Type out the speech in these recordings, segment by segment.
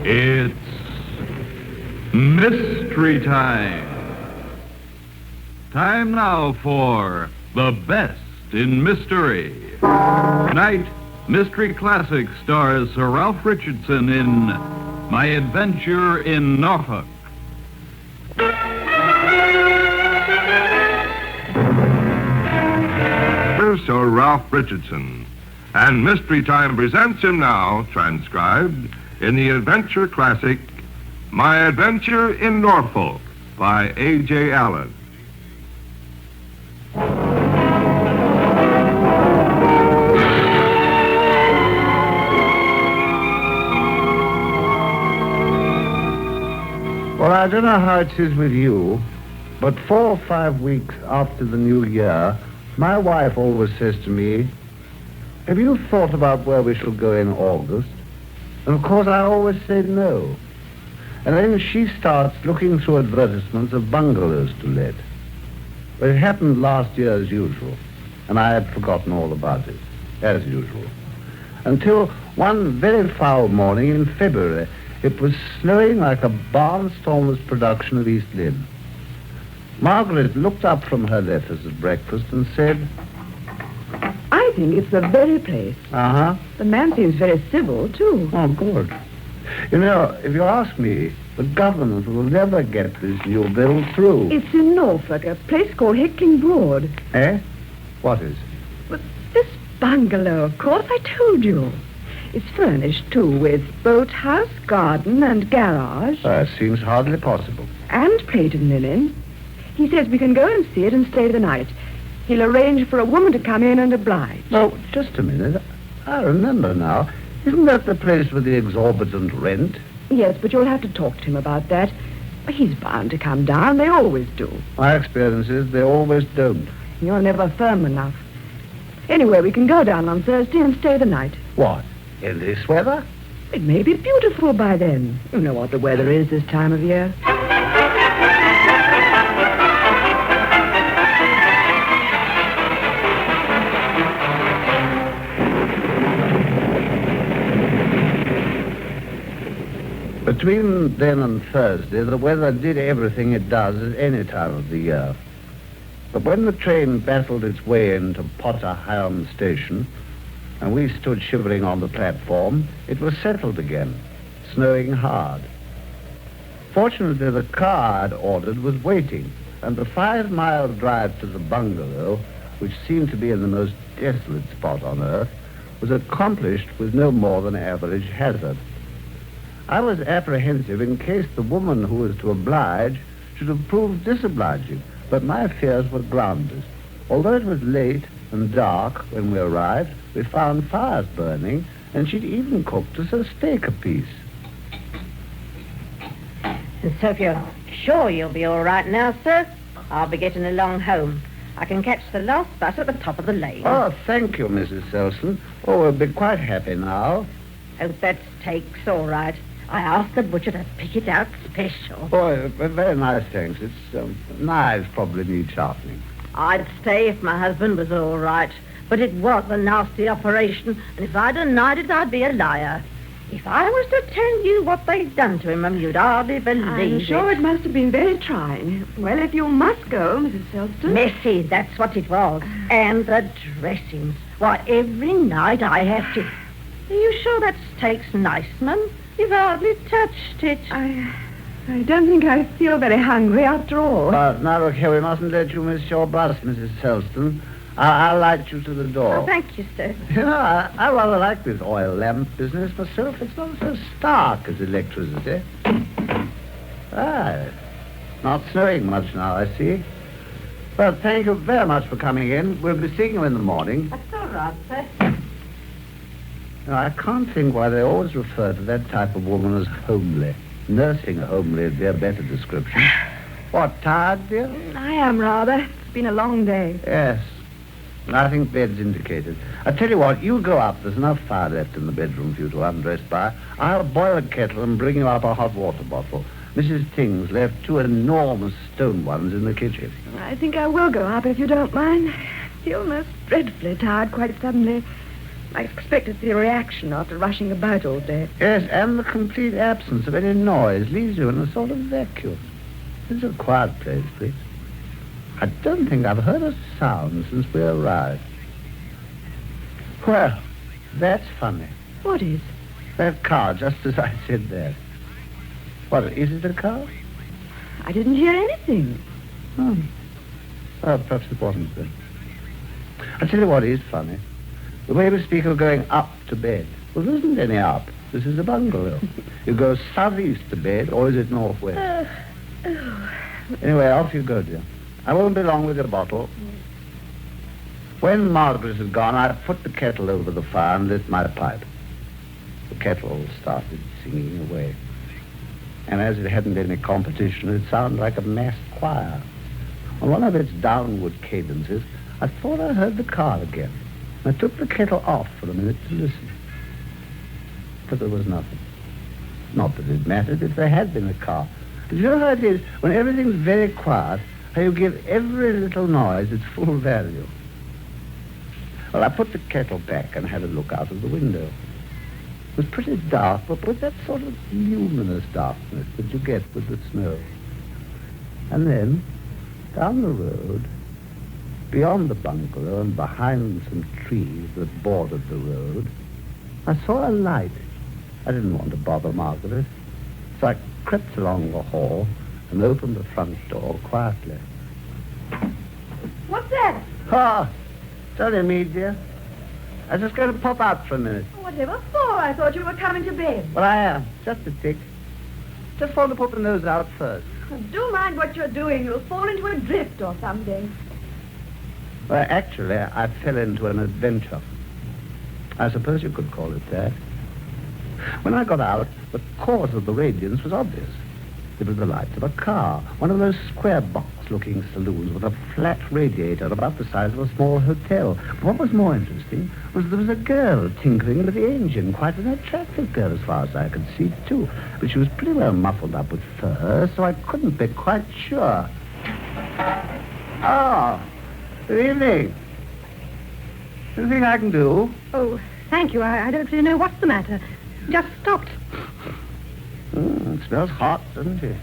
It's mystery time. Time now for the best in mystery. Tonight, Mystery Classic stars Sir Ralph Richardson in My Adventure in Norfolk. Here's Sir Ralph Richardson, and Mystery Time presents him now, transcribed in the adventure classic, My Adventure in Norfolk, by A.J. Allen. Well, I don't know how it is with you, but 4 or 5 weeks after the new year, my wife always says to me, "Have you thought about where we shall go in August?" And of course I always say no. And then she starts looking through advertisements of bungalows to let. But it happened last year as usual, and I had forgotten all about it, as usual. Until one very foul morning in February, it was snowing like a barnstormer's production of East Lynne. Margaret looked up from her letters at breakfast and said, "I think it's the very place. Uh-huh. The man seems very civil, too." Oh, good. You know, if you ask me, the government will never get this new bill through. It's in Norfolk, a place called Hickling Broad. Eh? What is? But this bungalow, of course, I told you. It's furnished, too, with boathouse, garden, and garage. Seems hardly possible. And plate and linen. He says we can go and see it and stay the night. He'll arrange for a woman to come in and oblige. Oh, just a minute. I remember now. Isn't that the place with the exorbitant rent? Yes, but you'll have to talk to him about that. He's bound to come down. They always do. My experience is they always don't. You're never firm enough. Anyway, we can go down on Thursday and stay the night. What? In this weather? It may be beautiful by then. You know what the weather is this time of year. Between then and Thursday, the weather did everything it does at any time of the year. But when the train battled its way into Potter Heigham Station, and we stood shivering on the platform, it was settled again, snowing hard. Fortunately, the car I'd ordered was waiting, and the 5-mile drive to the bungalow, which seemed to be in the most desolate spot on earth, was accomplished with no more than average hazard. I was apprehensive in case the woman who was to oblige should have proved disobliging, but my fears were groundless. Although it was late and dark when we arrived, we found fires burning, and she'd even cooked us a steak apiece. And so if you're sure you'll be all right now, sir, I'll be getting along home. I can catch the last bus at the top of the lane. Oh, thank you, Mrs. Selson. Oh, we'll be quite happy now. Hope that steak's all right. I asked the butcher to pick it out special. Oh, very nice, thanks. It's, knives probably need sharpening. I'd stay if my husband was all right, but it was a nasty operation, and if I denied it, I'd be a liar. If I was to tell you what they'd done to him, you'd hardly believe I'm sure it must have been very trying. Well, if you must go, Mrs. Selston. Messy, that's what it was. And the dressings. Why, every night I have to... Are you sure that steak's nice, ma'am? You've hardly touched it. I don't think I feel very hungry after all. Now, look here, we mustn't let you miss your bus, Mrs. Selston. I'll light you to the door. Oh, thank you, sir. You know, I rather like this oil lamp business myself. It's not so stark as electricity. Not snowing much now, I see. Well, thank you very much for coming in. We'll be seeing you in the morning. That's all right, sir. Now, I can't think why they always refer to that type of woman as homely. Nursing homely would be a better description. What, tired, dear? I am rather. It's been a long day. Yes. I think bed's indicated. I tell you what, you go up. There's enough fire left in the bedroom for you to undress by. I'll boil a kettle and bring you up a hot water bottle. Mrs. Ting's left 2 enormous stone ones in the kitchen. I think I will go up if you don't mind. Feel most dreadfully tired quite suddenly. I expect it's the reaction after rushing about all day. Yes, and the complete absence of any noise leaves you in a sort of vacuum. This is a quiet place, please. I don't think I've heard a sound since we arrived. Well, that's funny. What is? That car, just as I said that. What, is it a car? I didn't hear anything. Oh, perhaps it wasn't then. I'll tell you what is funny. The way we speak of going up to bed. Well, there isn't any up. This is a bungalow. You go southeast to bed, or is it northwest? Anyway, off you go, dear. I won't be long with your bottle. When Margaret had gone, I put the kettle over the fire and lit my pipe. The kettle started singing away. And as it hadn't any competition, it sounded like a massed choir. On one of its downward cadences, I thought I heard the car again. I took the kettle off for a minute to listen. But there was nothing. Not that it mattered if there had been a car. But you know how it is, when everything's very quiet, how you give every little noise its full value. Well, I put the kettle back and had a look out of the window. It was pretty dark, but with that sort of luminous darkness that you get with the snow. And then, down the road, beyond the bungalow and behind some trees that bordered the road, I saw a light. I didn't want to bother Margaret, so I crept along the hall and opened the front door quietly. What's that? Ah, it's only me, dear. I was just going to pop out for a minute. Whatever for? I thought you were coming to bed. Well, I am. Just a tick. Just want to put the nose out first. Do mind what you're doing. You'll fall into a drift or something. Well, actually, I fell into an adventure. I suppose you could call it that. When I got out, the cause of the radiance was obvious. It was the light of a car, one of those square box-looking saloons with a flat radiator about the size of a small hotel. But what was more interesting was there was a girl tinkering with the engine, quite an attractive girl as far as I could see, too. But she was pretty well muffled up with fur, so I couldn't be quite sure. Oh, good evening. Anything I can do? Oh, thank you. I don't really know what's the matter. Just stopped. It smells hot, doesn't it?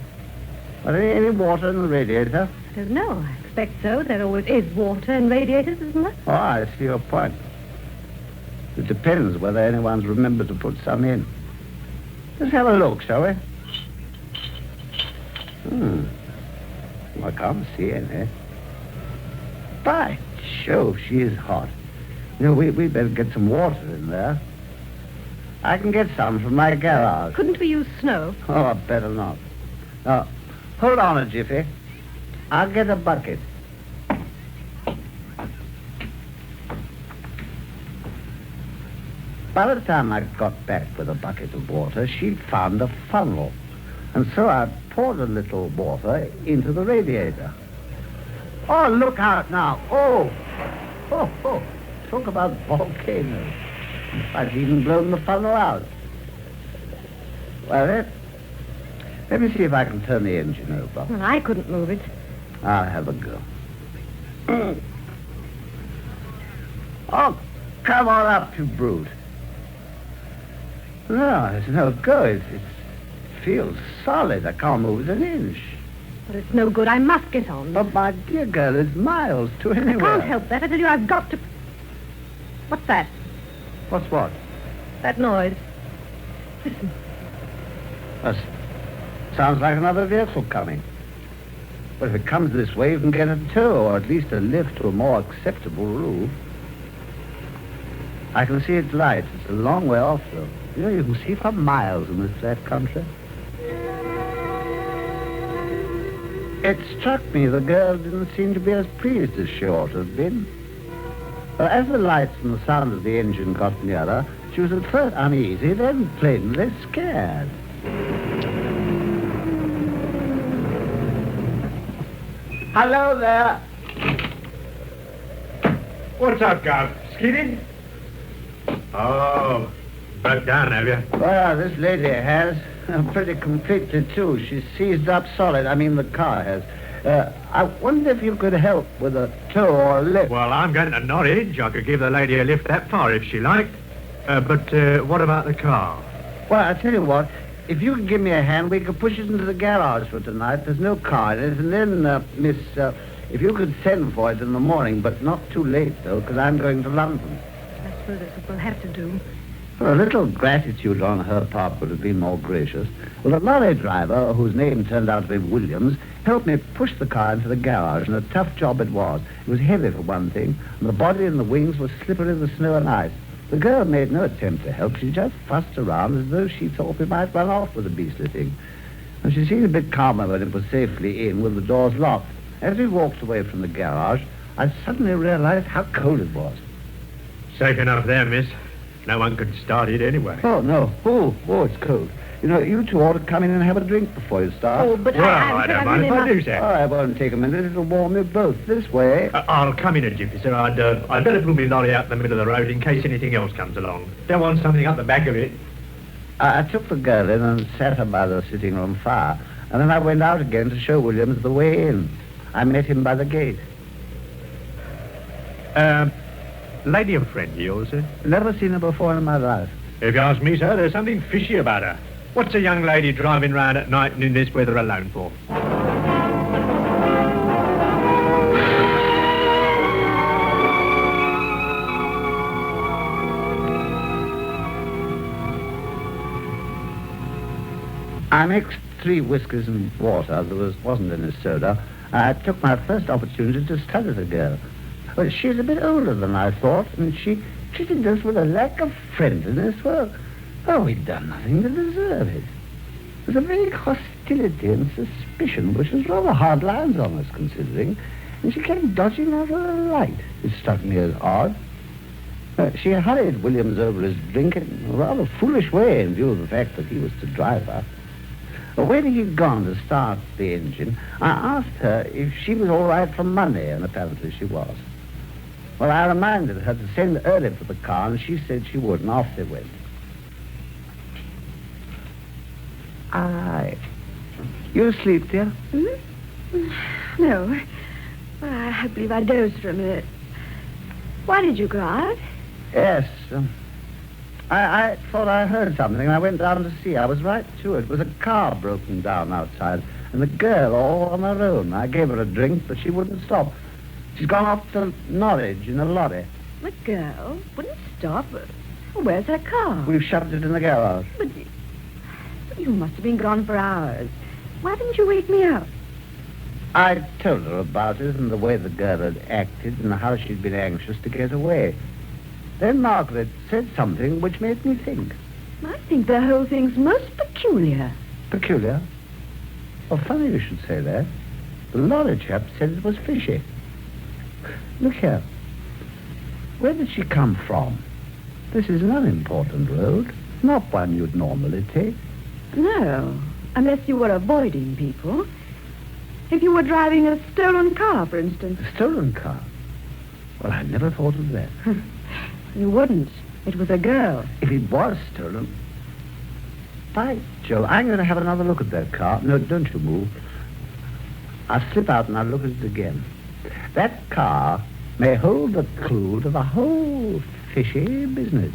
Are there any water in the radiator? I don't know. I expect so. There always is water in radiators, isn't there? Oh, I see your point. It depends whether anyone's remembered to put some in. Let's have a look, shall we? Well, I can't see any. By Jove, she is hot. You know, we better get some water in there. I can get some from my garage. Couldn't we use snow? Oh, better not. Now, hold on a jiffy. I'll get a bucket. By the time I got back with a bucket of water, she'd found a funnel. And so I poured a little water into the radiator. Oh, look out now. Oh. Talk about volcanoes. I've even blown the funnel out. Well, let me see if I can turn the engine over. Well, I couldn't move it. I'll have a go. Oh, come on up, you brute. No, it's no go. It feels solid. I can't move it an inch. But it's no good. I must get on. But, my dear girl, it's miles to anywhere. I can't help that. I tell you, I've got to... What's that? What's what? That noise. Listen. That sounds like another vehicle coming. But if it comes this way, you can get a tow, or at least a lift to a more acceptable roof. I can see its lights. It's a long way off, though. You know, you can see for miles in this flat country. It struck me the girl didn't seem to be as pleased as she ought to have been. Well, as the lights and the sound of the engine got nearer, she was at first uneasy, then plainly scared. Hello there. What's up, Garth? Skidded? Oh, broke down, have you? Well, this lady has. Pretty completely, too. She's seized up solid. I mean, the car has. I wonder if you could help with a tow or a lift. Well, I'm going to Norwich. I could give the lady a lift that far if she liked. But what about the car? Well, I tell you what. If you could give me a hand, we could push it into the garage for tonight. There's no car in it. And then, Miss, if you could send for it in the morning, but not too late, though, because I'm going to London. I suppose that's what we'll have to do. Well, a little gratitude on her part would have been more gracious. Well, the lorry driver, whose name turned out to be Williams, helped me push the car into the garage, and a tough job it was. It was heavy, for one thing, and the body and the wings were slippery with snow and ice. The girl made no attempt to help. She just fussed around as though she thought we might run off with the beastly thing. And she seemed a bit calmer when it was safely in with the doors locked. As we walked away from the garage, I suddenly realized how cold it was. Safe enough there, miss. No one could start it anyway. Oh, no. Oh, it's cold. You know, you two ought to come in and have a drink before you start. Oh, but Well, I don't mind if I do, Oh, sir. I won't take a minute. It'll warm you both. This way. I'll come in a jiffy, sir. I'd better pull my lorry out in the middle of the road in case anything else comes along. Don't want something up the back of it. I took the girl in and sat her by the sitting room fire. And then I went out again to show Williams the way in. I met him by the gate. Lady and friend of yours, sir? Never seen her before in my life. If you ask me, sir, there's something fishy about her. What's a young lady driving round at night and in this weather alone for? I mixed 3 whiskies and water. There wasn't any soda. I took my first opportunity to study the girl. Well, she's a bit older than I thought, and she treated us with a lack of friendliness. Well, we'd done nothing to deserve it. There's a vague hostility and suspicion, which was rather hard lines on us, considering, and she kept dodging out of the light. It struck me as odd. She hurried Williams over his drink in a rather foolish way, in view of the fact that he was to drive her. When he'd gone to start the engine, I asked her if she was all right for money, and apparently she was. Well, I reminded her to send early for the car, and she said she would, and off they went. Aye. You asleep, dear? No. I believe I dozed for a minute. Why did you go out? Yes. I thought I heard something, and I went down to see. I was right to it. It was a car broken down outside, and the girl all on her own. I gave her a drink, but she wouldn't stop. She's gone off to Norwich in a lorry. The girl wouldn't stop. Where's her car? We've shoved it in the garage. But you must have been gone for hours. Why didn't you wake me up? I told her about it and the way the girl had acted and how she'd been anxious to get away. Then Margaret said something which made me think. I think the whole thing's most peculiar. Peculiar? Well, funny you should say that. The lorry chap said it was fishy. Look here. Where did she come from? This is an unimportant road, not one you'd normally take. No, unless you were avoiding people. If you were driving a stolen car, for instance. A stolen car? Well, I never thought of that. You wouldn't. It was a girl. If it was stolen... By Joe, I'm going to have another look at that car. No, don't you move. I'll slip out and I'll look at it again. That car may hold the clue to the whole fishy business.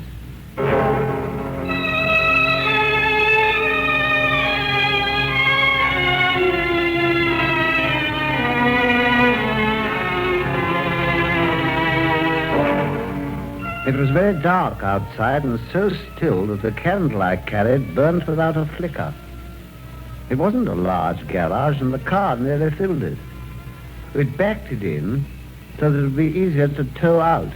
It was very dark outside and so still that the candle I carried burnt without a flicker. It wasn't a large garage and the car nearly filled it. We'd backed it in so that it would be easier to tow out.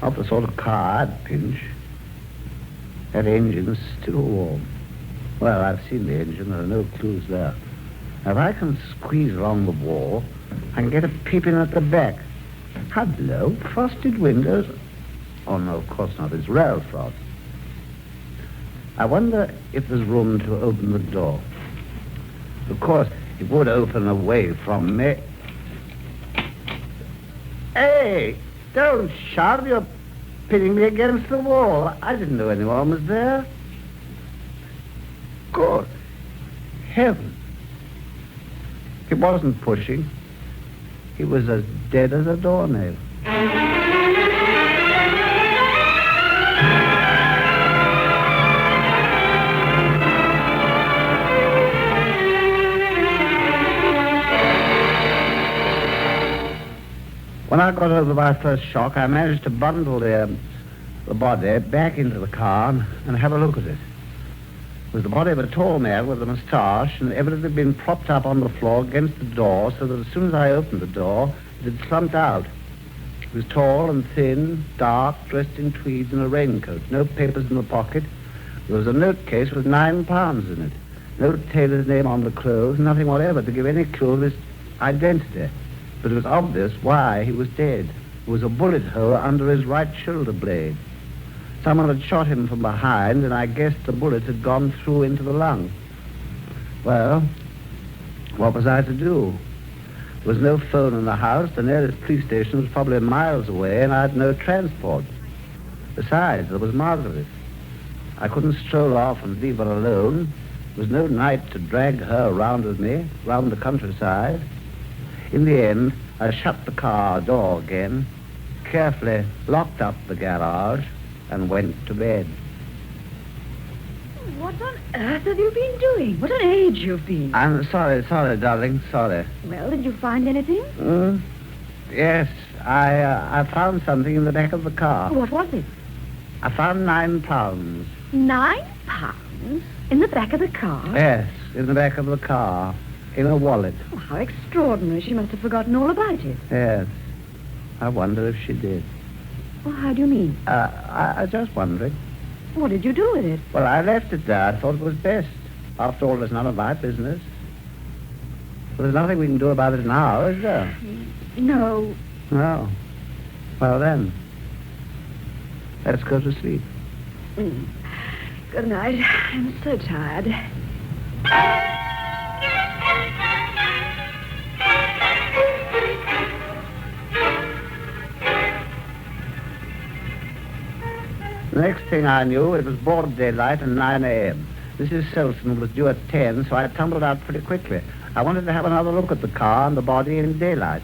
Not the sort of car I'd pinch. That engine's still warm. Well, I've seen the engine. There are no clues there. Now, if I can squeeze along the wall, I can get a peep in at the back. Hello, frosted windows. Oh, no, of course not. It's rail frost. I wonder if there's room to open the door. Of course, it would open away from me. Hey, don't shove. pinning me against the wall. I didn't know anyone was there. Good heaven. He wasn't pushing. He was as dead as a doornail. When I got over my first shock, I managed to bundle the body back into the car and have a look at it. It was the body of a tall man with a moustache, and evidently been propped up on the floor against the door, so that as soon as I opened the door, it had slumped out. He was tall and thin, dark, dressed in tweeds and a raincoat, no papers in the pocket. There was a note case with £9 in it. No tailor's name on the clothes, nothing whatever to give any clue to his identity. But it was obvious why he was dead. There was a bullet hole under his right shoulder blade. Someone had shot him from behind, and I guessed the bullet had gone through into the lung. Well, what was I to do? There was no phone in the house. The nearest police station was probably miles away, and I had no transport. Besides, there was Margaret. I couldn't stroll off and leave her alone. There was no night to drag her around with me, round the countryside. In the end, I shut the car door again, carefully locked up the garage, and went to bed. What on earth have you been doing? What an age you've been. I'm sorry, darling, sorry. Well, did you find anything? Yes, I found something in the back of the car. What was it? I found £9. £9? In the back of the car? Yes, in the back of the car, in a wallet. Oh, how extraordinary. She must have forgotten all about it. Yes, I wonder if she did. Well, how do you mean? I was just wondering. What did you do with it? Well, I left it there. I thought it was best. After all, it's none of my business. Well, there's nothing we can do about it now, is there? No. No. Well, then, let's go to sleep. Good night. I'm so tired. The next thing I knew, it was broad daylight and 9 a.m. Mrs. Selson was due at 10, so I tumbled out pretty quickly. I wanted to have another look at the car and the body in daylight.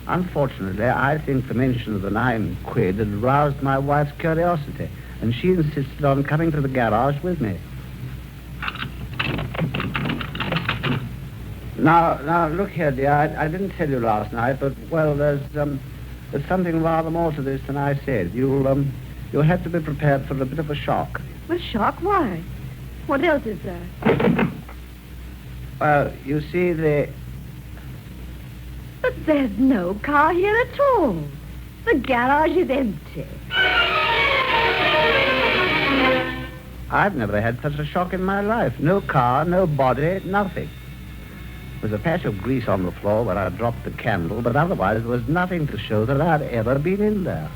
Unfortunately, I think the mention of the £9 had roused my wife's curiosity, and she insisted on coming to the garage with me. Now, look here, dear, I didn't tell you last night, but, well, there's something rather more to this than I said. You'll have to be prepared for a bit of a shock. A shock? Why? What else is there? Well, you see, But there's no car here at all. The garage is empty. I've never had such a shock in my life. No car, no body, nothing. There was a patch of grease on the floor where I dropped the candle, but otherwise there was nothing to show that I'd ever been in there.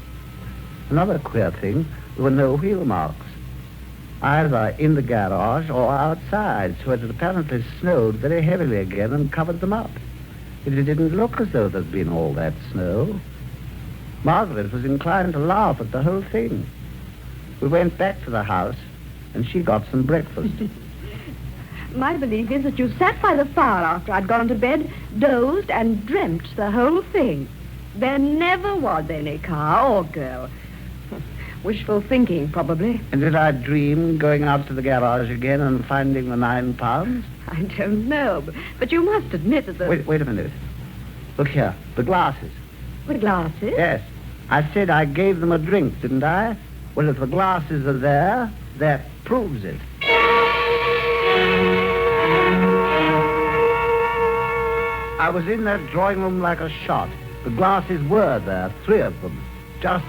Another queer thing, there were no wheel marks, either in the garage or outside, so it had apparently snowed very heavily again and covered them up. It didn't look as though there'd been all that snow. Margaret was inclined to laugh at the whole thing. We went back to the house, and she got some breakfast. My belief is that you sat by the fire after I'd gone to bed, dozed, and dreamt the whole thing. There never was any car or girl. Wishful thinking, probably. And did I dream going out to the garage again and finding the £9? I don't know, but you must admit that the... Wait a minute. Look here, the glasses. The glasses? Yes. I said I gave them a drink, didn't I? Well, if the glasses are there, that proves it. I was in that drawing room like a shot. The glasses were there, 3 of them, just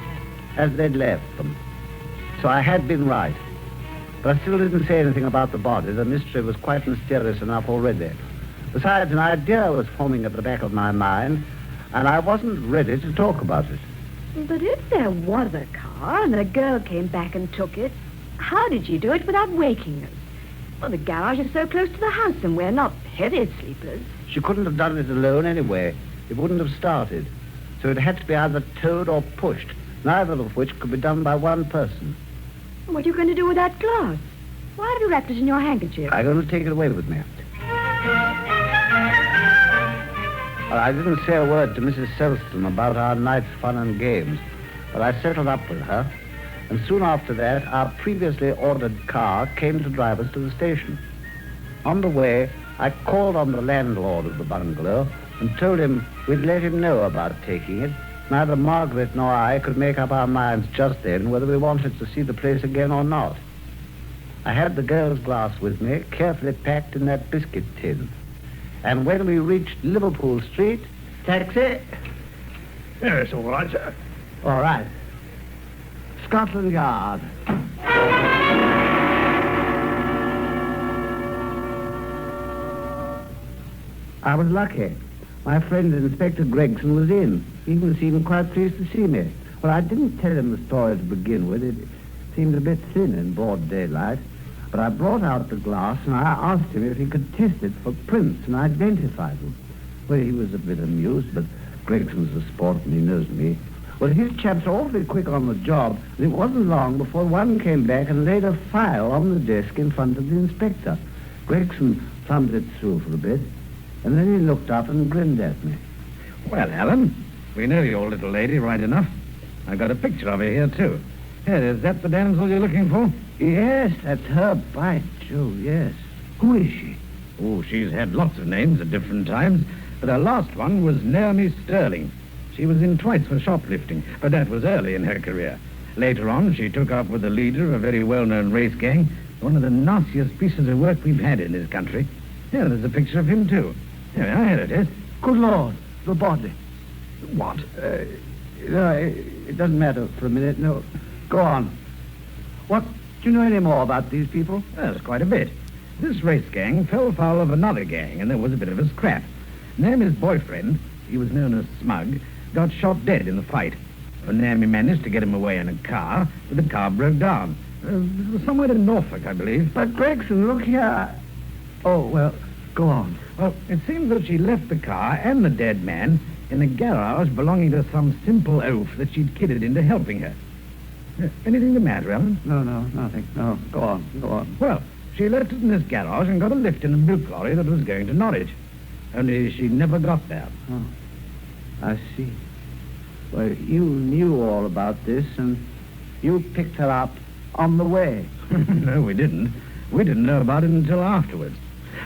as they'd left them. So I had been right. But I still didn't say anything about the body. The mystery was quite mysterious enough already. Besides, an idea was forming at the back of my mind, and I wasn't ready to talk about it. But if there was a car and a girl came back and took it, how did she do it without waking us? Well, the garage is so close to the house, and we're not heavy sleepers. She couldn't have done it alone anyway. It wouldn't have started. So it had to be either towed or pushed. neither of which could be done by one person. What are you going to do with that glass? Why have you wrapped it in your handkerchief? I'm going to take it away with me. Well, I didn't say a word to Mrs. Selston about our night's fun and games, but I settled up with her, and soon after that, our previously ordered car came to drive us to the station. On the way, I called on the landlord of the bungalow and told him we'd let him know about taking it. Neither Margaret nor I could make up our minds just then whether we wanted to see the place again or not. I had the girl's glass with me, carefully packed in that biscuit tin. And when we reached Liverpool Street... Taxi? Yes, all right, sir. All right. Scotland Yard. I was lucky. My friend Inspector Gregson was in. He even seemed quite pleased to see me. Well, I didn't tell him the story to begin with. It seemed a bit thin in broad daylight. But I brought out the glass and I asked him if he could test it for prints and identify them. Well, he was a bit amused, but Gregson's a sport and he knows me. Well, his chaps are awfully quick on the job, and it wasn't long before one came back and laid a file on the desk in front of the inspector. Gregson thumbed it through for a bit, and then he looked up and grinned at me. Well, Alan, we know your little lady right enough. I've got a picture of her here, too. Here, is that the damsel you're looking for? Yes, that's her, by Jove, yes. Who is she? Oh, she's had lots of names at different times, but her last one was Naomi Sterling. She was in twice for shoplifting, but that was early in her career. Later on, she took up with the leader of a very well-known race gang, one of the nastiest pieces of work we've had in this country. Here, there's a picture of him, too. Here it is. Good Lord, the body. What? No, it doesn't matter for a minute, no. Go on. What, do you know any more about these people? There's quite a bit. This race gang fell foul of another gang, and there was a bit of a scrap. Naomi's boyfriend, he was known as Smug, got shot dead in the fight. Naomi managed to get him away in a car, but the car broke down. It was somewhere in Norfolk, I believe. But Gregson, look here. Oh, well, go on. Well, it seems that she left the car and the dead man in a garage belonging to some simple oaf that she'd kidded into helping her. Anything the matter, Alan? No, nothing. No, go on. Well, she left it in this garage and got a lift in a milk lorry that was going to Norwich. Only she never got there. Oh, I see. Well, you knew all about this, and you picked her up on the way. No, we didn't. We didn't know about it until afterwards.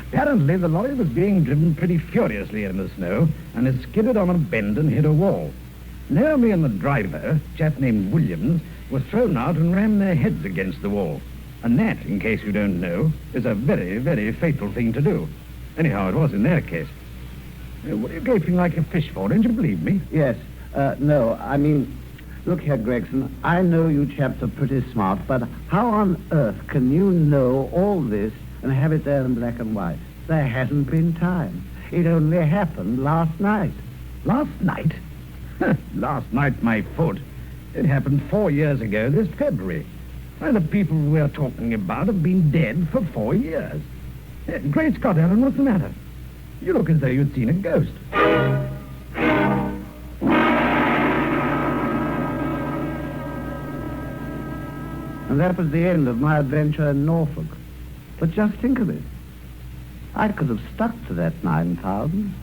Apparently, the lorry was being driven pretty furiously in the snow, and it skidded on a bend and hit a wall. Naomi and the driver, a chap named Williams, were thrown out and rammed their heads against the wall. And that, in case you don't know, is a very, very fatal thing to do. Anyhow, it was in their case. What are you gaping like a fish for? Don't you believe me? Yes. No, I mean, look here, Gregson, I know you chaps are pretty smart, but how on earth can you know all this and have it there in black and white? There hasn't been time. It only happened last night. Last night? Last night, my foot. It happened 4 years ago this February. Why, the people we're talking about have been dead for 4 years. Great Scott, Alan, what's the matter? You look as though you'd seen a ghost. And that was the end of my adventure in Norfolk. But just think of it. I could have stuck to that 9,000.